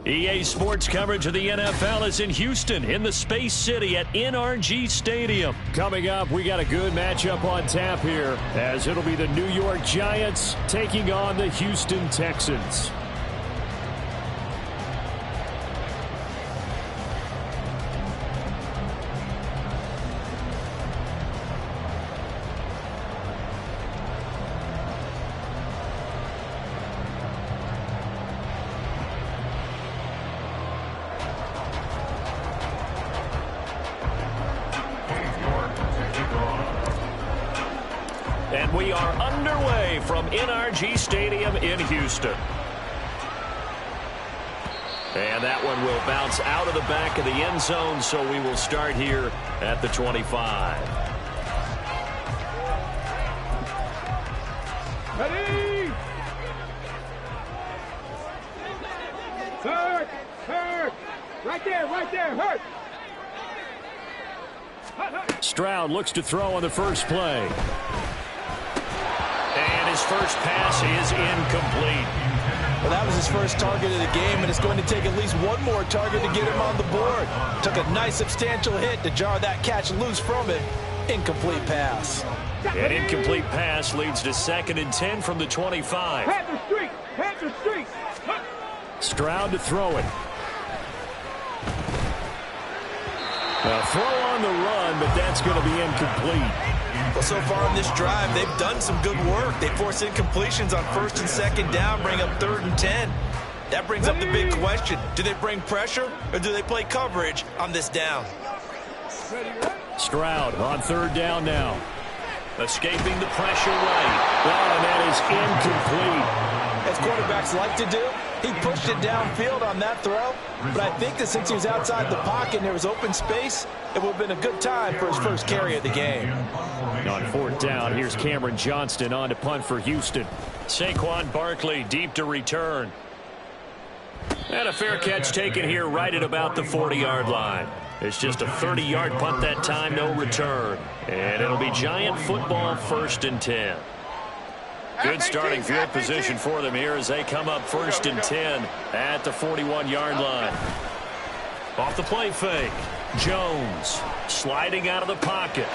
EA Sports coverage of the NFL is in Houston, in the Space City at NRG Stadium. Coming up, we got a good matchup on tap here, as it'll be the New York Giants taking on the Houston Texans. And we are underway from NRG Stadium in Houston. And that one will bounce out of the back of the end zone, so we will start here at the 25. Ready! Hurt! Hurt! Right there, hurt! Stroud looks to throw on the first play. And his first pass is incomplete. Well, that was his first target of the game, and it's going to take at least one more target to get him on the board. Took a nice substantial hit to jar that catch loose from him. Incomplete pass. An incomplete pass leads to 2nd and 10 from the 25. Panther streak! Stroud to throw it. A throw on the run, but that's going to be incomplete. Well, so far in this drive, they've done some good work. They force incompletions on 1st and 2nd down, bring up 3rd and 10. That brings up the big question. Do they bring pressure, or do they play coverage on this down? Stroud on 3rd down now. Escaping the pressure right. Oh, and that is incomplete. As quarterbacks like to do, he pushed it downfield on that throw. But I think that since he was outside the pocket and there was open space, it would have been a good time for his first carry of the game. On 4th down, here's Cameron Johnston on to punt for Houston. Saquon Barkley deep to return. And a fair catch taken here right at about the 40-yard line. It's just a 30-yard punt that time, no return. And it'll be Giant football, 1st and 10. Good starting field position for them here as they come up 1st and 10 at the 41-yard line. Off the play fake. Jones sliding out of the pocket.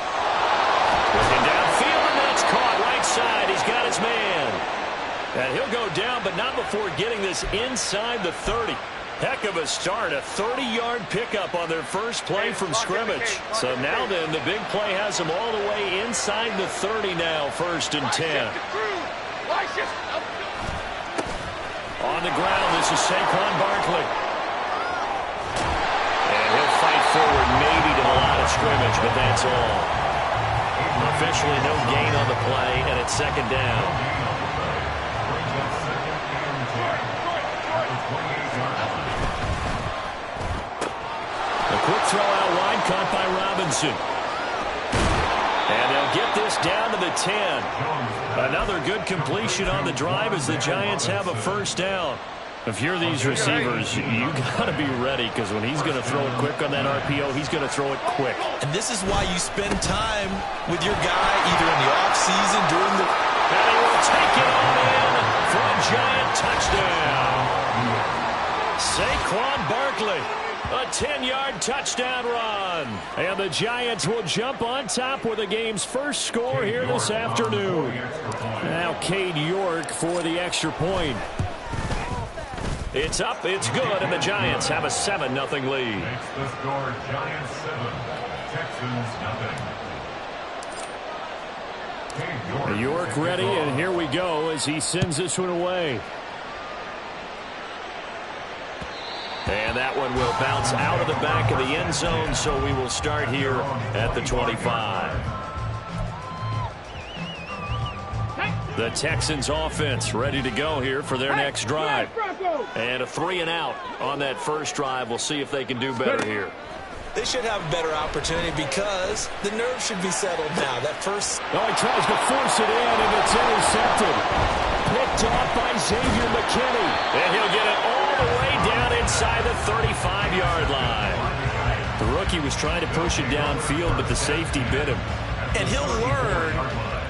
Looking downfield, and that's caught right side. He's got his man. And he'll go down, but not before getting this inside the 30. Heck of a start, a 30-yard pickup on their first play from scrimmage. So now then, the big play has them all the way inside the 30 now, 1st and 10. On the ground, this is Saquon Barkley. And he'll fight forward maybe to the line of scrimmage, but that's all. Officially no gain on the play, and it's 2nd down. A quick throw out wide, caught by Robinson. And they'll get this down to the 10. Another good completion on the drive as the Giants have a 1st down. If you're these receivers, you got to be ready, because when he's going to throw it quick on that RPO, he's going to throw it quick. And this is why you spend time with your guy either in the offseason, during the... And he will take it on in for a Giant touchdown. Saquon Barkley. A 10-yard touchdown run. And the Giants will jump on top with the game's first score here this afternoon. Now Cade York for the extra point. It's up, it's good, and the Giants have a 7-0 lead. The score, Giants 7, Texans 0. York ready, and here we go as he sends this one away. And that one will bounce out of the back of the end zone, so we will start here at the 25. The Texans offense ready to go here for their next drive. And a 3-and-out on that first drive. We'll see if they can do better here. They should have a better opportunity because the nerves should be settled now. That first... Oh, he tries to force it in, and it's intercepted. Picked off by Xavier McKinney. And he'll get it all the way inside the 35-yard line. The rookie was trying to push it downfield, but the safety bit him. And he'll learn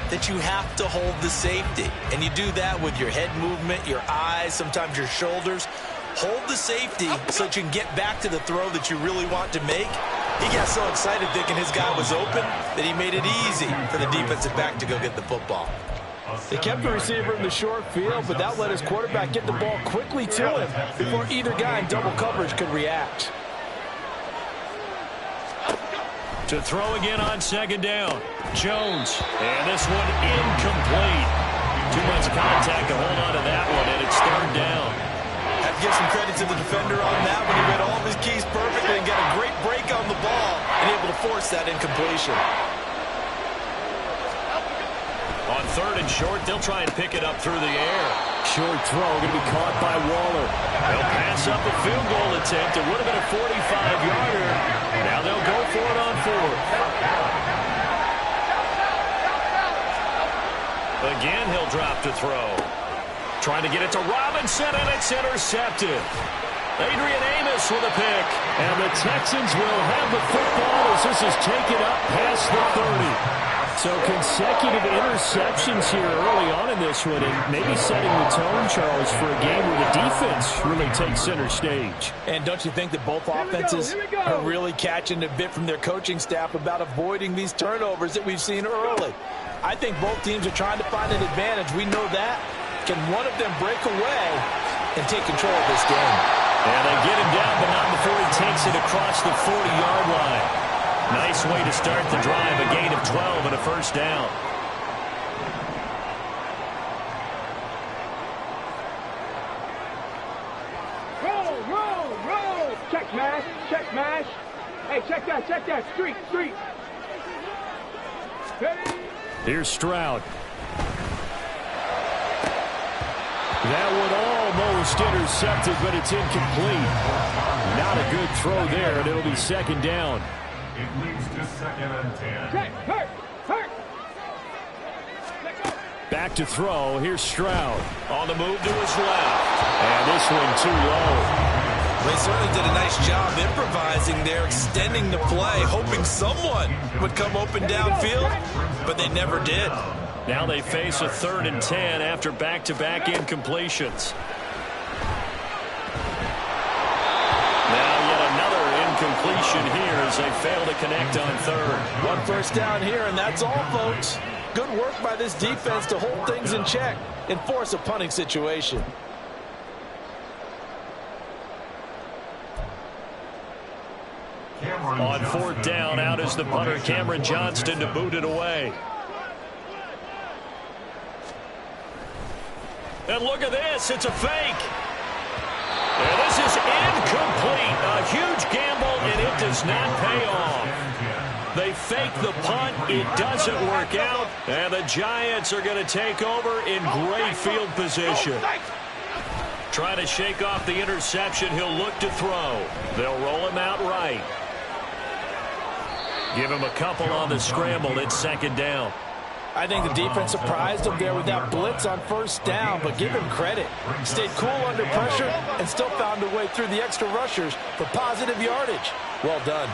that you have to hold the safety. And you do that with your head movement, your eyes, sometimes your shoulders. Hold the safety so that you can get back to the throw that you really want to make. He got so excited thinking his guy was open that he made it easy for the defensive back to go get the football. They kept the receiver in the short field, but that let his quarterback get the ball quickly to him before either guy in double coverage could react. To throw again on second down. Jones. And this one incomplete. Too much contact to hold on to that one, and it's third down. Have to give some credit to the defender on that one. He read all of his keys perfectly and got a great break on the ball and able to force that incompletion. On third and short, they'll try and pick it up through the air. Short throw going to be caught by Waller. They'll pass up a field goal attempt. It would have been a 45-yarder. Now they'll go for it on fourth. Again, he'll drop to throw. Trying to get it to Robinson, and it's intercepted. Adrian Amos with a pick. And the Texans will have the football as this is taken up past the 30. So consecutive interceptions here early on in this one, and maybe setting the tone, Charles, for a game where the defense really takes center stage. And don't you think that both offenses are really catching a bit from their coaching staff about avoiding these turnovers that we've seen early? I think both teams are trying to find an advantage. We know that. Can one of them break away and take control of this game? And they get him down, but not before he takes it across the 40-yard line. Nice way to start the drive, a gain of 12 and a first down. Roll. Check mash. Hey, check that. Streak. Hey. Here's Stroud. That one almost intercepted, but it's incomplete. Not a good throw there, and it'll be second down. It leads to second and 10. Check, hurt. Back to throw. Here's Stroud. On the move to his left. And this one too low. They certainly did a nice job improvising there, extending the play, hoping someone would come open downfield, but they never did. Now they face a 3rd and 10 after back-to-back incompletions. Now yet another incompletion here as they fail to connect on third. One first down here, and that's all, folks. Good work by this defense to hold things in check and force a punting situation. On 4th down, out is the punter, Cameron Johnston, to boot it away. And look at this, it's a fake. And this is incomplete. A huge gamble, and it does not pay off. They fake the punt, it doesn't work out, and the Giants are going to take over in great field position. Trying to shake off the interception, he'll look to throw. They'll roll him out right. Give him a couple on the scramble. It's second down. I think the defense surprised him there with that blitz on first down, but give him credit. Stayed cool under pressure and still found a way through the extra rushers for positive yardage. Well done.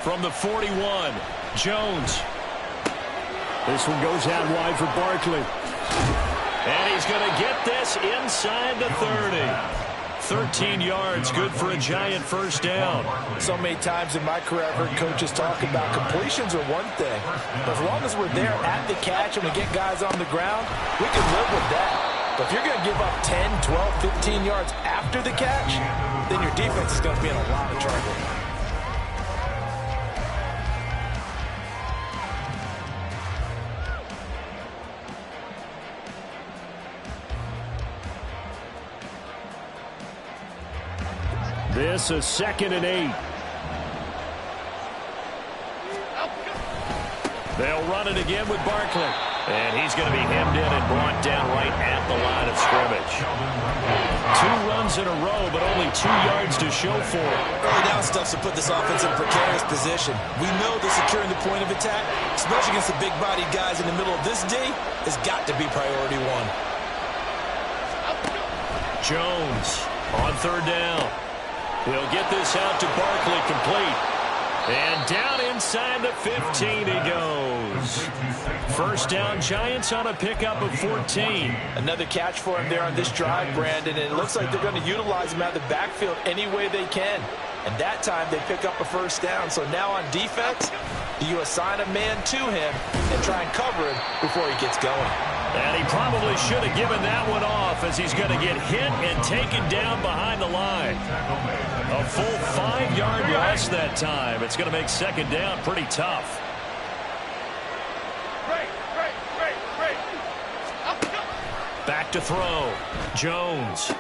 From the 41, Jones. This one goes out wide for Barkley. And he's going to get this inside the 30. 13 yards, good for a Giant first down. So many times in my career I've heard coaches talk about completions are one thing. But as long as we're there at the catch and we get guys on the ground, we can live with that. But if you're going to give up 10, 12, 15 yards after the catch, then your defense is going to be in a lot of trouble. This is 2nd and 8. They'll run it again with Barkley. And he's going to be hemmed in and brought down right at the line of scrimmage. 2 runs in a row, but only 2 yards to show for it. Early down stuff to put this offense in a precarious position. We know that securing the point of attack, especially against the big-bodied guys in the middle of this D, has got to be priority one. Jones. On third down. He'll get this out to Barkley, complete. And down inside the 15 he goes. First down, Giants on a pickup of 14. Another catch for him there on this drive, Brandon, and it looks like they're going to utilize him out of the backfield any way they can. And that time they pick up a first down. So now on defense, you assign a man to him and try and cover him before he gets going. And he probably should have given that one off, as he's going to get hit and taken down behind the line. A full 5-yard loss that time. It's going to make second down pretty tough. Back to throw. Jones.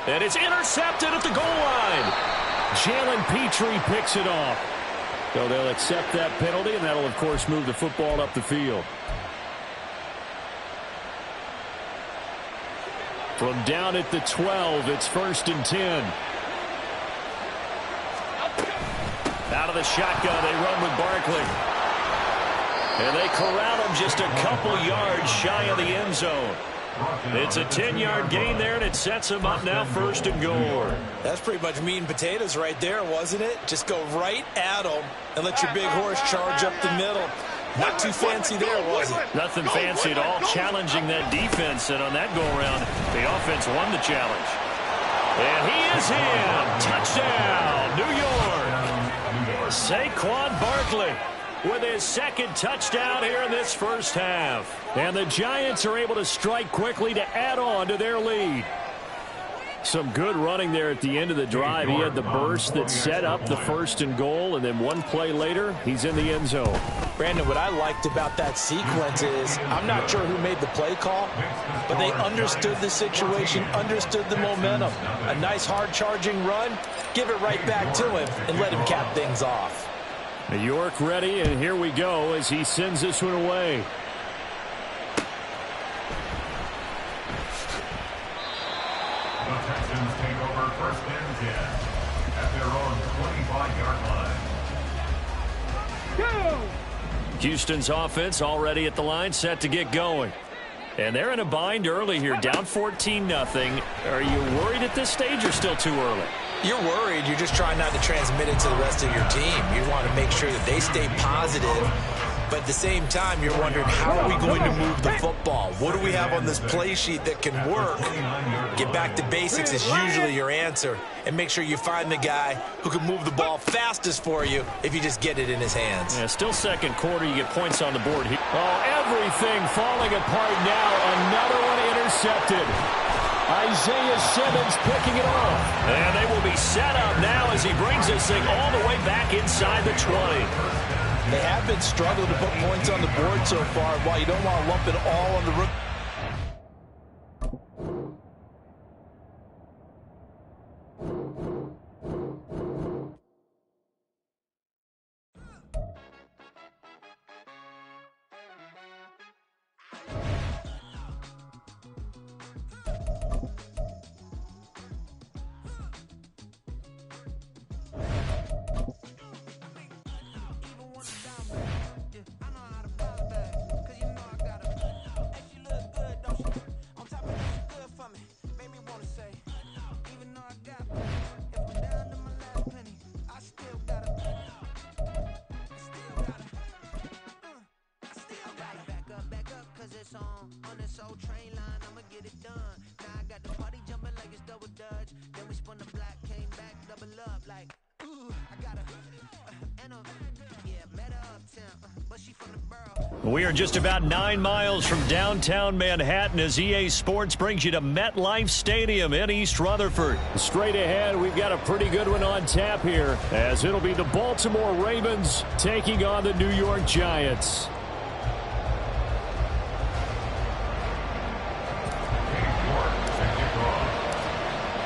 And it's intercepted at the goal line. Jalen Petrie picks it off. So they'll accept that penalty, and that'll, of course, move the football up the field. From down at the 12, it's 1st and 10. Out of the shotgun, they run with Barkley. And they corral him just a couple yards shy of the end zone. It's a 10-yard gain there, and it sets him up now 1st and goal. That's pretty much meat and potatoes right there, wasn't it? Just go right at him and let your big horse charge up the middle. Not too fancy there, was it? Nothing fancy at all, challenging that defense. And on that go-around, the offense won the challenge. And he is in. Touchdown, New York. Saquon Barkley with his second touchdown here in this first half. And the Giants are able to strike quickly to add on to their lead. Some good running there at the end of the drive. He had the burst that set up the 1st and goal, and then one play later, he's in the end zone. Brandon, what I liked about that sequence is, I'm not sure who made the play call, but they understood the situation, understood the momentum. A nice hard-charging run, give it right back to him, and let him cap things off. New York ready, and here we go as he sends this one away. The Texans take over 1st and 10 at their own 25-yard line. Houston's offense already at the line, set to get going. And they're in a bind early here, down 14-0. Are you worried at this stage or still too early? You're worried. You're just trying not to transmit it to the rest of your team. You want to make sure that they stay positive. But at the same time, you're wondering, how are we going to move the football? What do we have on this play sheet that can work? Get back to basics is usually your answer. And make sure you find the guy who can move the ball fastest for you if you just get it in his hands. Yeah, still second quarter. You get points on the board here. Oh, everything falling apart now. Another one intercepted. Isaiah Simmons picking it off. And they will be set up now as he brings this thing all the way back inside the 20. They have been struggling to put points on the board so far. While you don't want to lump it all on the rookie. We are just about 9 miles from downtown Manhattan as EA Sports brings you to MetLife Stadium in East Rutherford. Straight ahead, we've got a pretty good one on tap here, as it'll be the Baltimore Ravens taking on the New York Giants.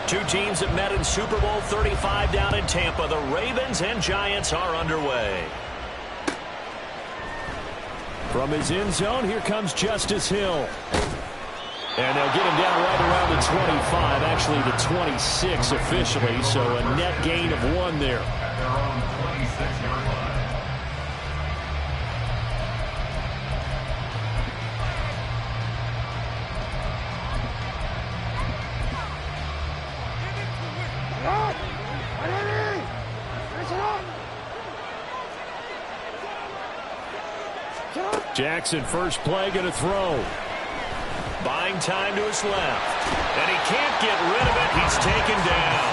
Two teams that met in Super Bowl 35 down in Tampa. The Ravens and Giants are underway. From his end zone, here comes Justice Hill. And they'll get him down right around the 25, actually the 26 officially, so a net gain of 1 there. At their own 26-yard line. Jackson, first play, going to throw. Buying time to his left. And he can't get rid of it. He's taken down.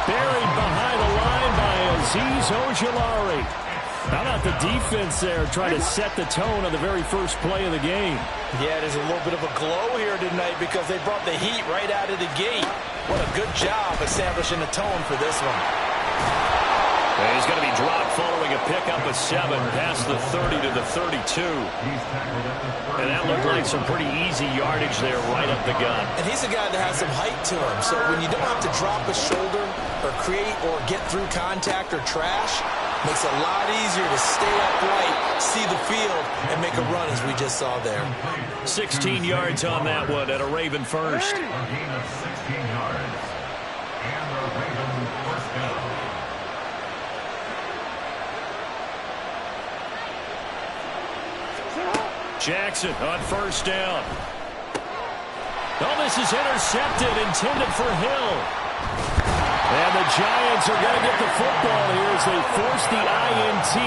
Buried behind the line by Azeez Ojulari. How about the defense there trying to set the tone on the very first play of the game? Yeah, there's a little bit of a glow here tonight because they brought the heat right out of the gate. What a good job establishing a tone for this one. And he's going to be dropped following a pickup of 7 past the 30 to the 32. And that looked like some pretty easy yardage there right up the gut. And he's a guy that has some height to him, so when you don't have to drop a shoulder or create or get through contact or trash, makes it a lot easier to stay upright, see the field, and make a run as we just saw there. 16 yards on that one at a Raven first. A gain of 16 yards. And the Ravens first down. Jackson on first down. Oh, this is intercepted, intended for Hill. And the Giants are going to get the football here as they force the INT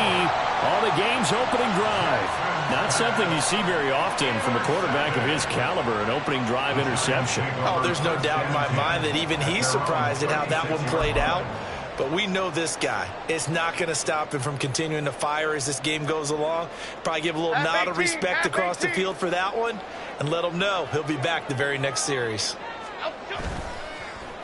on the game's opening drive. Not something you see very often from a quarterback of his caliber, an opening drive interception. Oh, there's no doubt in my mind that even he's surprised at how that one played out. But we know this guy is not going to stop him from continuing to fire as this game goes along. Probably give a little nod of respect across the field for that one and let him know he'll be back the very next series.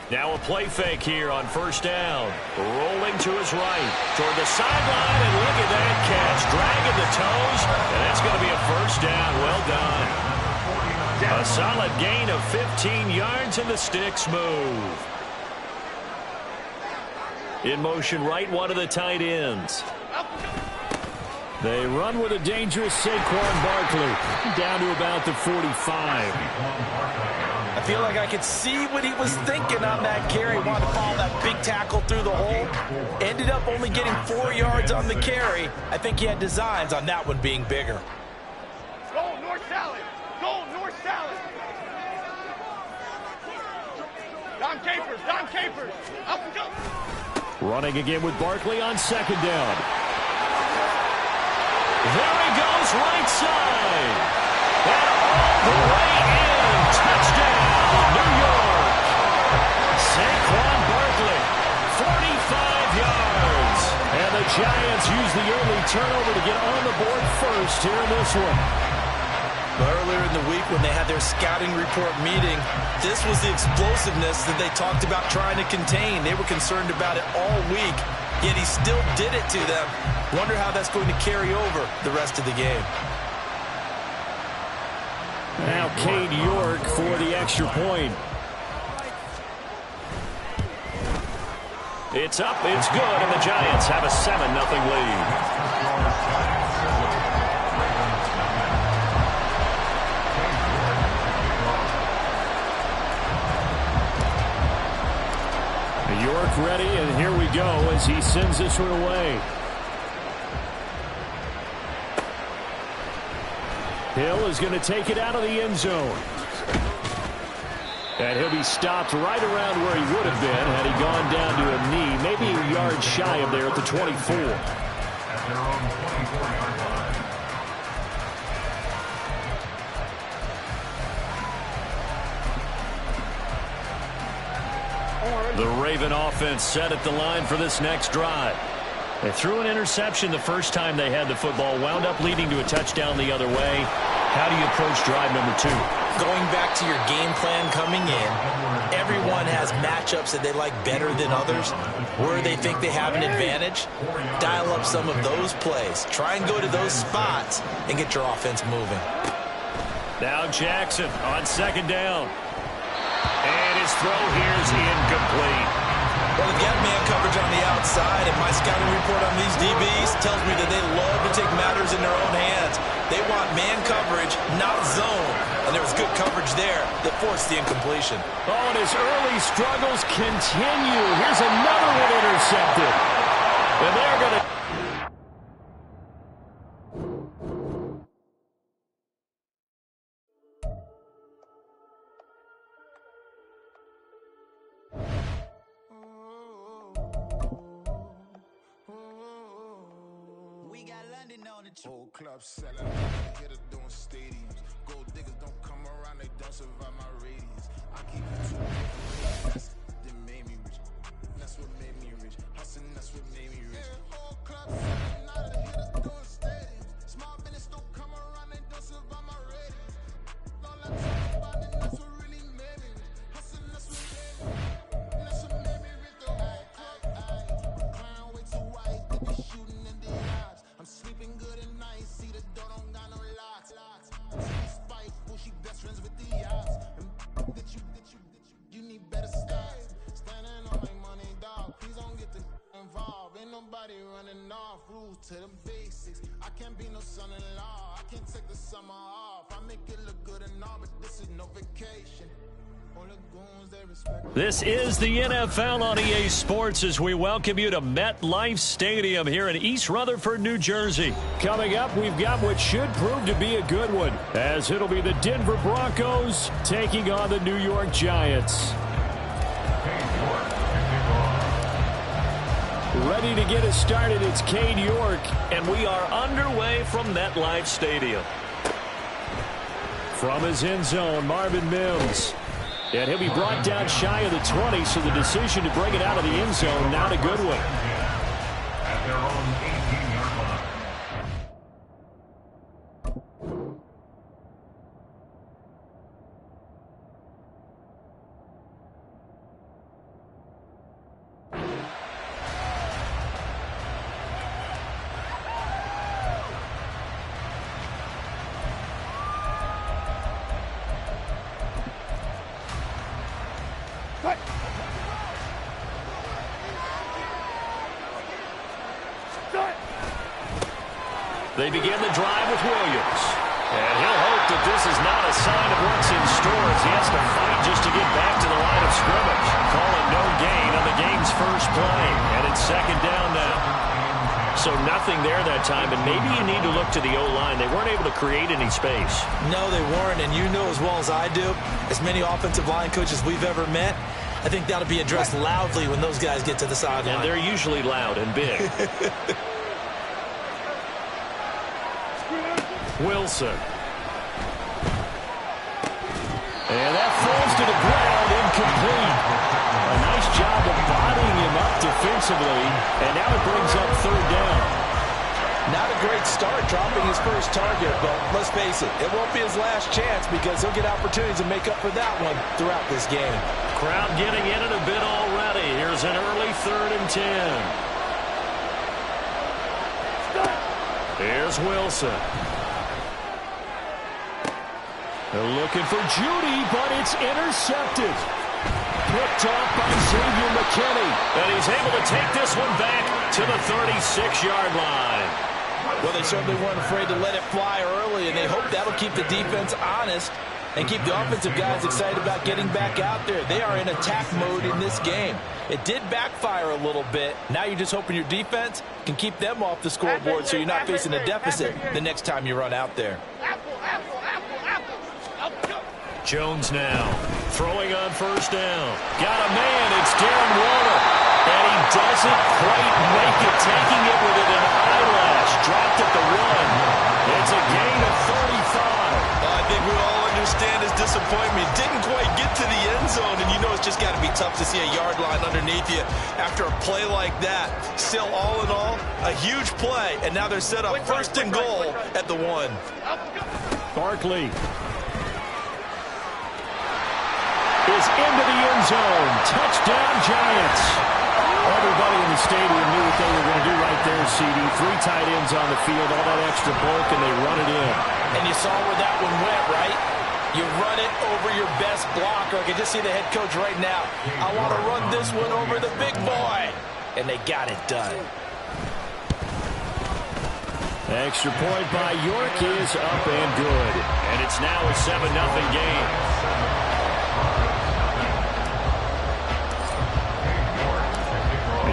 Now a play fake here on first down. Rolling to his right toward the sideline, and look at that catch. Dragging the toes, and that's going to be a first down. Well done. A solid gain of 15 yards, and the sticks move. In motion right, one of the tight ends. They run with a dangerous Saquon Barkley down to about the 45. I feel like I could see what he was thinking on that carry. Wanted to follow that big tackle through the hole. Ended up only getting 4 yards on the carry. I think he had designs on that one being bigger. Go north salad. Go north salad. Don Capers. Don Capers. Up and go. Running again with Barkley on second down. There he goes, right side. And all the way in. Touchdown, New York. Saquon Barkley, 45 yards. And the Giants use the early turnover to get on the board first here in this one. Earlier in the week when they had their scouting report meeting, this was the explosiveness that they talked about trying to contain. They were concerned about it all week, yet he still did it to them. Wonder how that's going to carry over the rest of the game. Now Cade York for the extra point. It's up, it's good, and the Giants have a 7-0 lead. York ready, and here we go as he sends this one away. Hill is going to take it out of the end zone. And he'll be stopped right around where he would have been had he gone down to a knee, maybe a yard shy of there at the 24. At their own 24-yard line. The Raven offense set at the line for this next drive. They threw an interception the first time they had the football, wound up leading to a touchdown the other way. How do you approach drive number 2? Going back to your game plan coming in, everyone has matchups that they like better than others. Where they think they have an advantage, dial up some of those plays. Try and go to those spots and get your offense moving. Now Jackson on second down. And his throw here is incomplete. Well, they've got man coverage on the outside, and my scouting report on these DBs tells me that they love to take matters in their own hands. They want man coverage, not zone. And there was good coverage there that forced the incompletion. Oh, and his early struggles continue. Here's another one intercepted. And they're going to... Whole club selling, hitter doing stadiums. Gold diggers don't come around, they don't survive my radius. I keep it too rich, that made me rich. That's what made me rich. Hustling, that's what made me rich. Whole club selling, now the hitters doing stadiums. Small business don't come around, they don't survive my radius. All I talk about it, that's what really made me rich. Hustling, that's what made me rich. That's what made me rich though. Clown way too white, they be shooting in the eyes. I'm sleeping good at night, see the door don't got no locks. Spiteful, she best friends with the odds. And that you need better stats. Standing on my money, dog. Please don't get the involved. Ain't nobody running off. Rules to the basics. I can't be no son-in-law. I can't take the summer off. I make it look good and all, but this is no vacation. This is the NFL on EA Sports as we welcome you to MetLife Stadium here in East Rutherford, New Jersey. Coming up, we've got what should prove to be a good one, as it'll be the Denver Broncos taking on the New York Giants. Ready to get us started, it's Cade York. And we are underway from MetLife Stadium. From his end zone, Marvin Mims. And he'll be brought down shy of the 20, so the decision to bring it out of the end zone, not a good one. At their own 18-yard line. They begin the drive with Williams. And he'll hope that this is not a sign of what's in store as he has to fight just to get back to the line of scrimmage. Calling no gain on the game's first play. And it's second down now. So nothing there that time, and maybe you need to look to the O-line. They weren't able to create any space. No, they weren't, and you know as well as I do, as many offensive line coaches we've ever met, I think that'll be addressed loudly when those guys get to the sideline. And they're usually loud and big. Wilson. And that falls to the ground, incomplete. A nice job of bodying him up defensively, and now it brings up third down. Not a great start dropping his first target, but let's face it, it won't be his last chance because he'll get opportunities to make up for that one throughout this game. Crowd getting in it a bit already. Here's an early 3rd and 10. Here's Wilson. They're looking for Judy, but it's intercepted. Picked off by Xavier McKinney. And he's able to take this one back to the 36-yard line. Well, they certainly weren't afraid to let it fly early, and they hope that'll keep the defense honest and keep the offensive guys excited about getting back out there. They are in attack mode in this game. It did backfire a little bit. Now you're just hoping your defense can keep them off the scoreboard so you're not facing a deficit the next time you run out there. Jones now throwing on first down. Got a man. It's Darren Waller. And he doesn't quite make it, taking it with an eyelash. Dropped at the 1. It's a gain of 35. I think we all understand his disappointment. Didn't quite get to the end zone, and you know it's just got to be tough to see a yard line underneath you after a play like that. Still, all in all, a huge play, and now they're set up first and goal at the 1. Barkley is into the end zone. Touchdown, Giants. Everybody in the stadium knew what they were going to do right there, CD. 3 tight ends on the field, all that extra bulk, and they run it in. And you saw where that one went, right? You run it over your best blocker. I can just see the head coach right now. I want to run this one over the big boy. And they got it done. Extra point by York is up and good. And it's now a 7-0 game.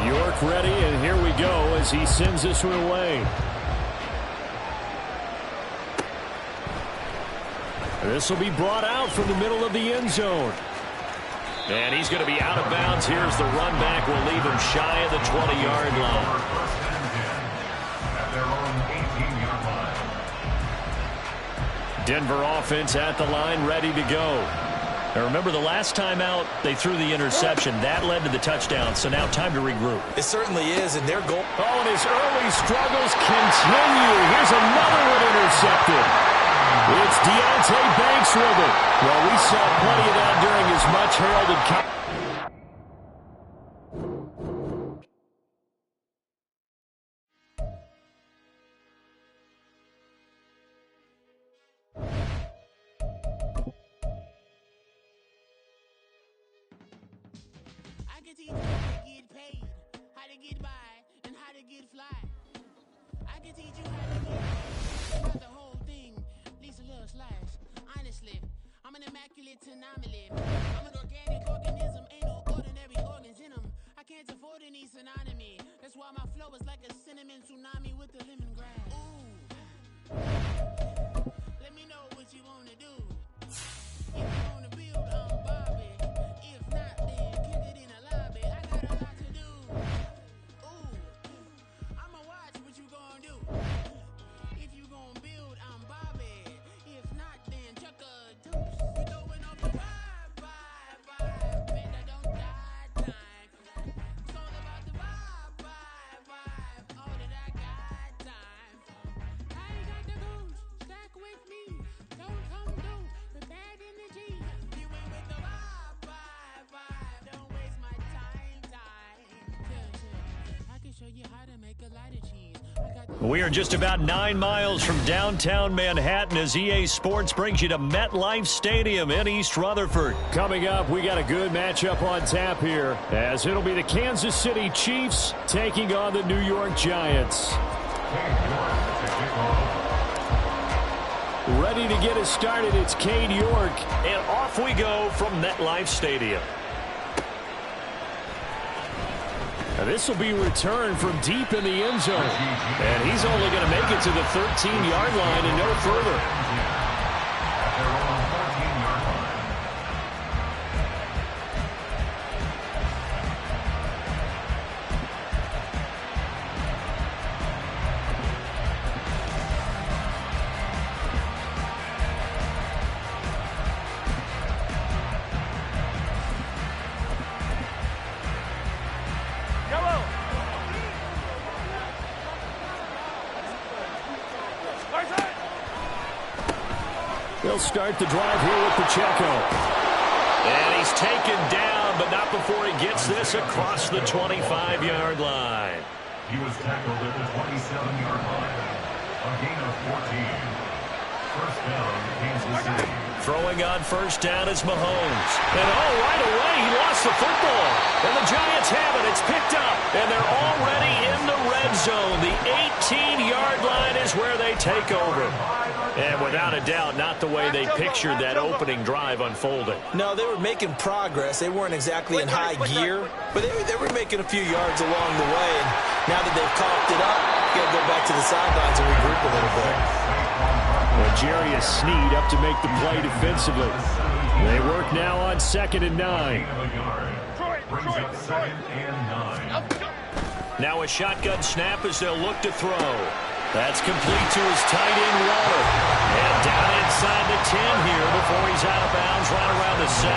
York ready, and here we go as he sends this one away. This will be brought out from the middle of the end zone. And he's going to be out of bounds. Here's the run back. We'll leave him shy of the 20-yard line. At their own Denver offense at the line, ready to go. Now remember, the last time out, they threw the interception. That led to the touchdown, so now time to regroup. It certainly is, and their goal. Oh, and his early struggles continue. Here's another one intercepted. It's Deonte Banks with it. Well, we saw plenty of that during his much-heralded I can teach you how to get paid, how to get by, and how to get fly. I can teach you how to get paid. Not the whole thing, at least a little slice. Honestly, I'm an immaculate anomaly. I'm an organic organism, ain't no ordinary organs in them. I can't afford any synonymy. That's why my flow is like a cinnamon tsunami with the lemongrass. Ooh. Let me know what you wanna do. If you wanna build, I'm Bobby. If not, then kick it in the lobby. I got a lot to do. Ooh, I'ma watch what you gonna do. If you gonna build, I'm Bobby. If not, then chuck a deuce. We throwing up the vibe. Man, I don't die time. It's all about the vibe. All that I got time. I ain't got the goose. Stack with me. Don't come through with bad energy. You ain't with the vibe. Don't waste my time. Yeah. I can show you how to make a lot of cheese. I got the We are just about 9 miles from downtown Manhattan as EA Sports brings you to MetLife Stadium in East Rutherford. Coming up, we got a good matchup on tap here, as it'll be the Kansas City Chiefs taking on the New York Giants. Ready to get us started, it's Cade York. And off we go from MetLife Stadium. Now, this will be returned from deep in the end zone. And he's only going to make it to the 13-yard line and no further. At their own 14-yard line. They'll start the drive here with Pacheco. And he's taken down, but not before he gets this across the 25-yard line. He was tackled at the 27-yard line. A gain of 14. First down, Kansas City. Throwing on first down is Mahomes. And right away, he lost the football. And the Giants have it. It's picked up. And they're already in the red zone. The 18-yard line is where they take over. And without a doubt, not the way they pictured that opening drive unfolding. No, they were making progress. They weren't exactly in high gear, but they were making a few yards along the way. And now that they've coughed it up, you got to go back to the sidelines and regroup a little bit. Well, Jarius Sneed up to make the play defensively. They work now on 2nd and 9. Brings up 2nd and 9. Now a shotgun snap as they'll look to throw. That's complete to his tight end, Waller. And down inside the 10 here before he's out of bounds right around the 7.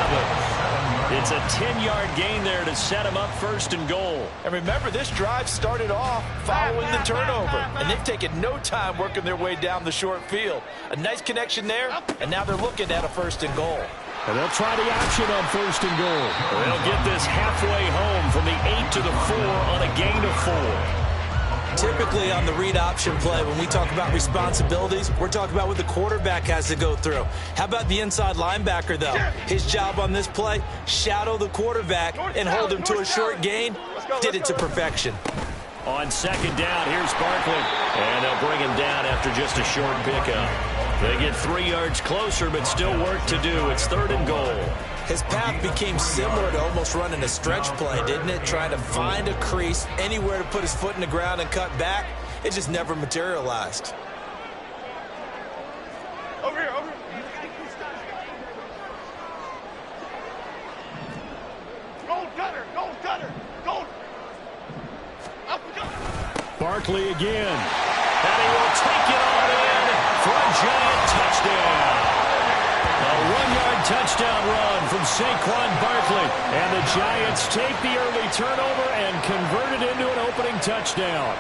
It's a 10-yard gain there to set him up 1st and goal. And remember, this drive started off following the turnover, and they've taken no time working their way down the short field. A nice connection there, and now they're looking at a 1st and goal. And they'll try the option on 1st and goal. They'll get this halfway home from the 8 to the 4 on a gain of 4. Typically on the read option play, when we talk about responsibilities, we're talking about what the quarterback has to go through. How about the inside linebacker, though? His job on this play, shadow the quarterback and hold him to a short gain. Did it to perfection. On 2nd down, here's Barkley. And they'll bring him down after just a short pickup. They get 3 yards closer, but still work to do. It's 3rd and goal. His path became similar to almost running a stretch play, didn't it? Trying to find a crease, anywhere to put his foot in the ground and cut back. It just never materialized. Over here. Gold cutter. Barkley again. And he will take it on in for a giant touchdown. A 1-yard touchdown run from Saquon Barkley. And the Giants take the early turnover and convert it into an opening touchdown.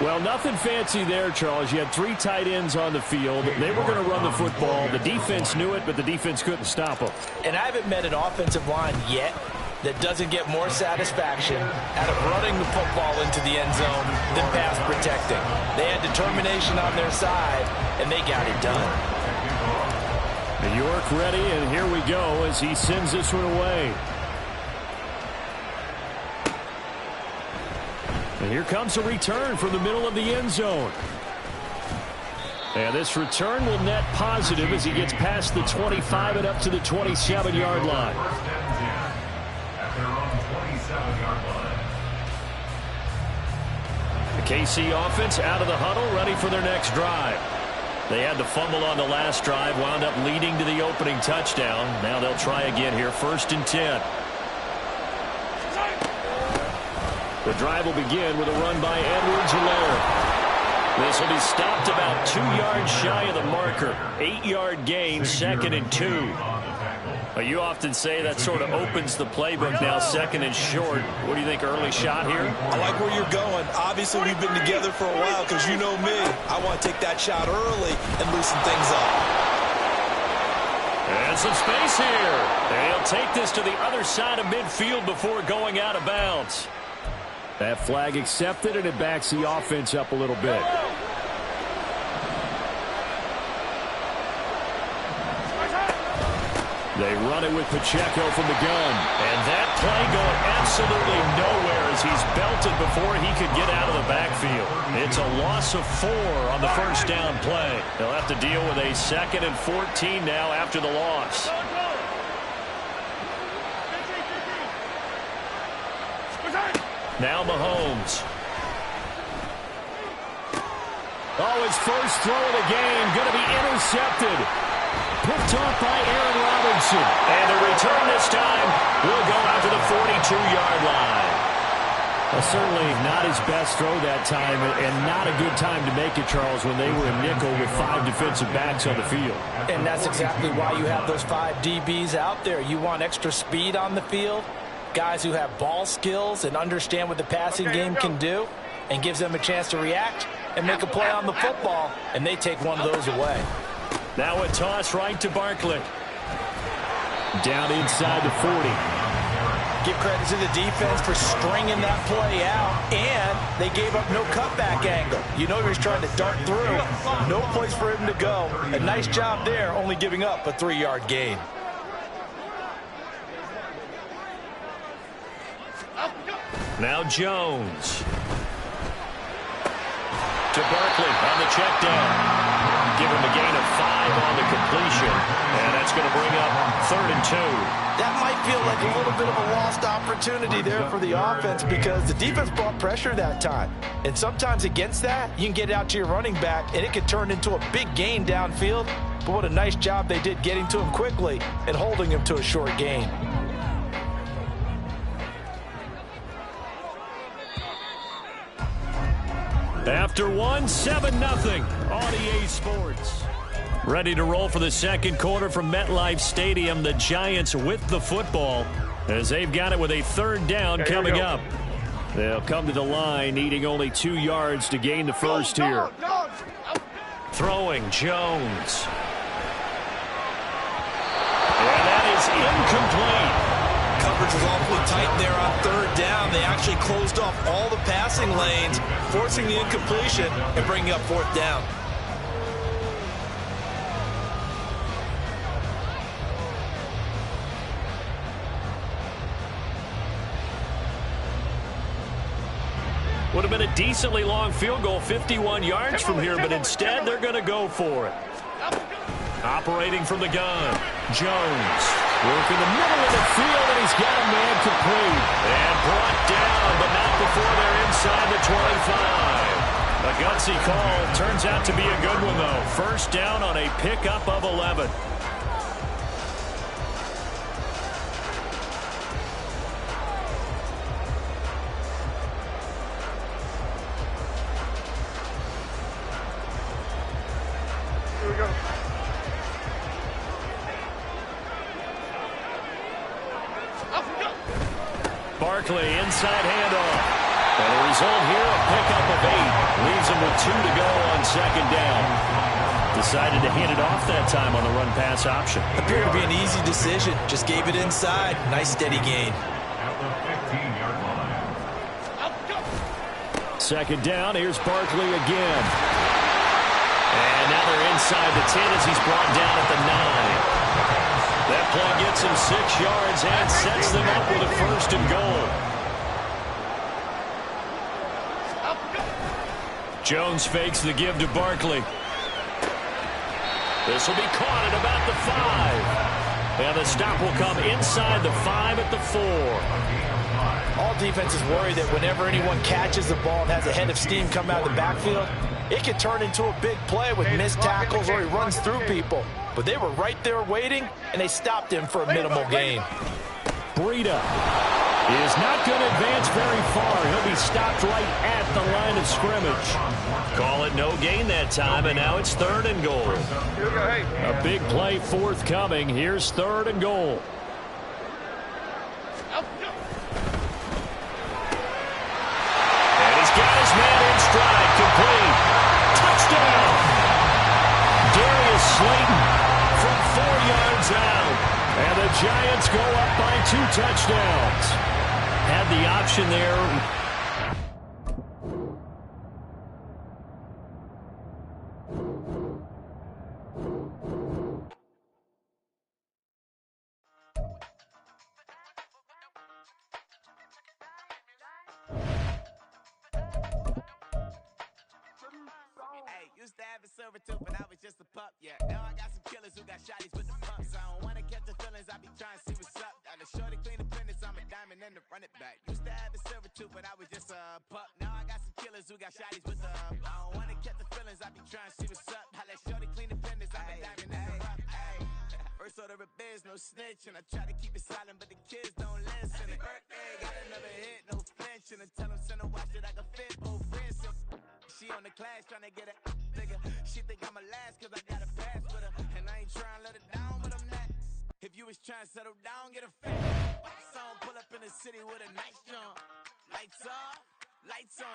Well, nothing fancy there, Charles. You had 3 tight ends on the field. They were going to run the football. The defense knew it, but the defense couldn't stop them. And I haven't met an offensive line yet that doesn't get more satisfaction out of running the football into the end zone than pass protecting. They had determination on their side, and they got it done. New York ready, and here we go as he sends this one away. And here comes a return from the middle of the end zone. And this return will net positive as he gets past the 25 and up to the 27-yard line. At their own 27-yard line. The KC offense out of the huddle, ready for their next drive. They had the fumble on the last drive, wound up leading to the opening touchdown. Now they'll try again here, 1st and 10. The drive will begin with a run by Edwards-Helaire. This will be stopped about 2 yards shy of the marker. 8-yard gain, 2nd and 2. You often say that sort of opens the playbook now, 2nd and short. What do you think, early shot here? I like where you're going. Obviously, we've been together for a while because you know me. I want to take that shot early and loosen things up. And some space here. They'll take this to the other side of midfield before going out of bounds. That flag accepted, and it backs the offense up a little bit. They run it with Pacheco from the gun. And that play going absolutely nowhere as he's belted before he could get out of the backfield. It's a loss of 4 on the first down play. They'll have to deal with a 2nd and 14 now after the loss. Now Mahomes. Oh, his first throw of the game going to be intercepted. Picked off by Aaron Robinson. And the return this time will go out to the 42-yard line. Certainly not his best throw that time, and not a good time to make it, Charles, when they were in nickel with 5 defensive backs on the field. And that's exactly why you have those 5 DBs out there. You want extra speed on the field, guys who have ball skills and understand what the passing game can do, and gives them a chance to react and make a play on the football, and they take one of those away. Now a toss right to Barkley. Down inside the 40. Give credit to the defense for stringing that play out, and they gave up no cutback angle. You know he was trying to dart through. No place for him to go. A nice job there, only giving up a 3-yard gain. Now Jones. To Barkley on the check down. Give him a gain of 5 on the completion. And that's going to bring up 3rd and 2. That might feel like a little bit of a lost opportunity there for the offense because the defense brought pressure that time. And sometimes against that, you can get out to your running back, and it could turn into a big gain downfield. But what a nice job they did getting to him quickly and holding him to a short gain. After 1, 7-0 on EA Sports. Ready to roll for the second quarter from MetLife Stadium. The Giants with the football as they've got it with a 3rd down coming up. They'll come to the line needing only 2 yards to gain the first here. Throwing Jones. And that is incomplete. Coverage was awfully tight there on 3rd down. They actually closed off all the passing lanes, forcing the incompletion and bringing up 4th down. Would have been a decently long field goal, 51 yards from here, but instead they're going to go for it. Operating from the gun, Jones. Working the middle of the field, and he's got a man complete. And brought down, but not before they're inside the 25. A gutsy call. Turns out to be a good one, though. 1st down on a pickup of 11. go. Barkley, inside handoff. And the result here, a pickup of 8. Leaves him with 2 to go on second down. Decided to hand it off that time on the run-pass option. Appeared to be an easy decision. Just gave it inside. Nice steady gain. At the 15-yard line. Second down, here's Barkley again. And now they're inside the 10 as he's brought down at the 9. That play gets him 6 yards and sets them up with a first and goal. Jones fakes the give to Barkley. This will be caught at about the 5. And the stop will come inside the 5 at the 4. All defenses worry that whenever anyone catches the ball and has a head of steam come out of the backfield, it can turn into a big play with missed tackles or he runs through people. But they were right there waiting, and they stopped him for a minimal gain. Breida is not going to advance very far. He'll be stopped right at the line of scrimmage. Call it no gain that time, and now it's 3rd and goal. A big play forthcoming. Here's 3rd and goal. And he's got his man in stride, complete. Touchdown! Darius Slayton from 4 yards out. And the Giants go up by 2 touchdowns. Had the option there. Used to have a silver tooth, but I was just a pup, yeah. Now I got some killers who got shotties with the pumps. I don't wanna catch the feelings, I be trying to see what's up. I just shorty clean the fitness, I'm a diamond and to run it back. Used to have a silver tooth, but I was just a pup. Now I got some killers who got shotties with the I don't wanna catch the feelings, I be trying to see what's up. I let shorty clean the fitness, I'm a diamond and to run it. First order of biz, no snitch, and I try to keep it silent, but the kids don't listen. Birthday, got another hit, no flinching. And tell them send a watch that I can fit both wrists. She on the class trying to get a nigga. She think I'm a last cause I got a pass with her. And I ain't trying to let her down, but I'm not. If you was trying to settle down, get a fat song, pull up in the city with a nice jump. Lights off, lights on.